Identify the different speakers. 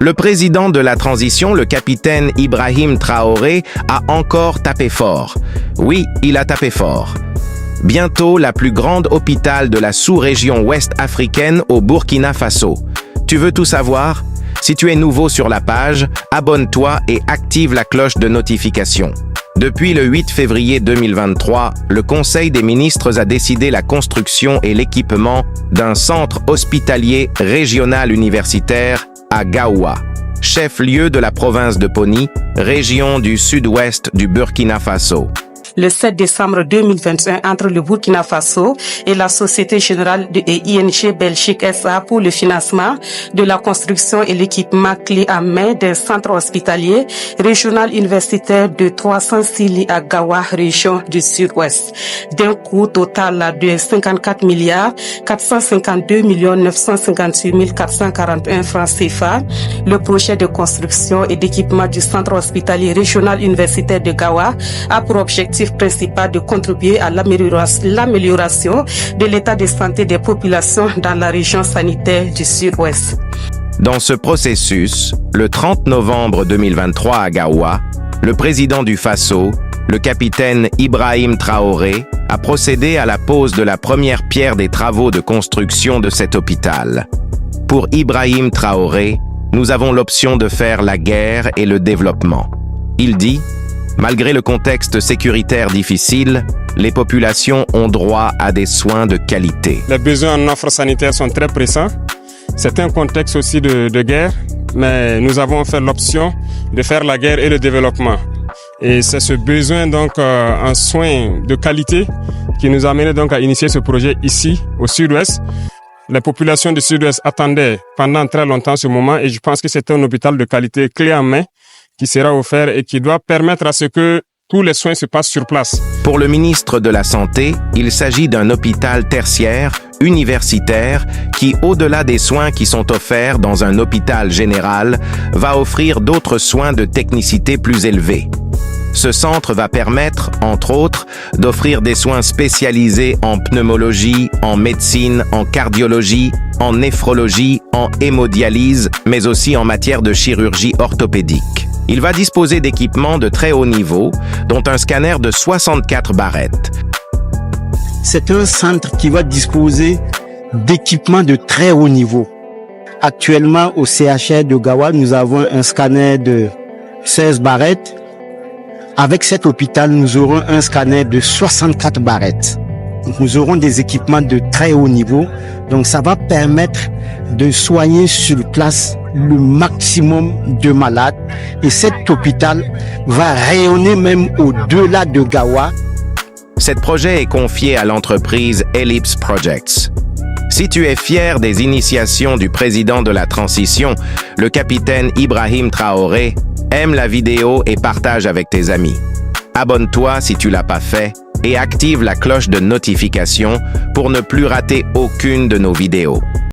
Speaker 1: Le président de la transition, le capitaine Ibrahim Traoré, a encore tapé fort. Oui, il a tapé fort. Bientôt, la plus grande hôpital de la sous-région ouest africaine au Burkina Faso. Tu veux tout savoir? Si tu es nouveau sur la page, abonne-toi et active la cloche de notification. Depuis le 8 février 2023, le Conseil des ministres a décidé la construction et l'équipement d'un centre hospitalier régional universitaire à Gaoua, chef-lieu de la province de Poni, région du sud-ouest du Burkina Faso.
Speaker 2: Le 7 décembre 2021 entre le Burkina Faso et la Société Générale et ING Belgique SA pour le financement de la construction et l'équipement clé en main d'un centre hospitalier régional universitaire de 306 lits à Gaoua, région du sud-ouest, d'un coût total de 54 milliards 452 958 441 francs CFA. Le projet de construction et d'équipement du centre hospitalier régional universitaire de Gaoua a pour objectif principal de contribuer à l'amélioration de l'état de santé des populations dans la région sanitaire du Sud-Ouest.
Speaker 1: Dans ce processus, le 30 novembre 2023 à Gaoua, le président du Faso, le capitaine Ibrahim Traoré, a procédé à la pose de la première pierre des travaux de construction de cet hôpital. Pour Ibrahim Traoré, nous avons l'option de faire la guerre et le développement. Il dit: malgré le contexte sécuritaire difficile, les populations ont droit à des soins de qualité.
Speaker 3: Les besoins en offres sanitaires sont très pressants. C'est un contexte aussi de guerre, mais nous avons fait l'option de faire la guerre et le développement. Et c'est ce besoin donc en soins de qualité qui nous a amené donc à initier ce projet ici, au Sud-Ouest. Les populations du Sud-Ouest attendaient pendant très longtemps ce moment et je pense que c'est un hôpital de qualité clé en main qui sera offert et qui doit permettre à ce que tous les soins se passent sur place.
Speaker 1: Pour le ministre de la Santé, il s'agit d'un hôpital tertiaire, universitaire, qui, au-delà des soins qui sont offerts dans un hôpital général, va offrir d'autres soins de technicité plus élevés. Ce centre va permettre, entre autres, d'offrir des soins spécialisés en pneumologie, en médecine, en cardiologie, en néphrologie, en hémodialyse, mais aussi en matière de chirurgie orthopédique. Il va disposer d'équipements de très haut niveau, dont un scanner de 64 barrettes.
Speaker 4: C'est un centre qui va disposer d'équipements de très haut niveau. Actuellement, au CHR de Gaoua, nous avons un scanner de 16 barrettes. Avec cet hôpital, nous aurons un scanner de 64 barrettes. Donc, nous aurons des équipements de très haut niveau. Donc, ça va permettre de soigner sur place le maximum de malades. Et cet hôpital va rayonner même au-delà de Gaoua.
Speaker 1: Cet projet est confié à l'entreprise Ellipse Projects. Si tu es fier des initiations du président de la transition, le capitaine Ibrahim Traoré, aime la vidéo et partage avec tes amis. Abonne-toi si tu l'as pas fait et active la cloche de notification pour ne plus rater aucune de nos vidéos.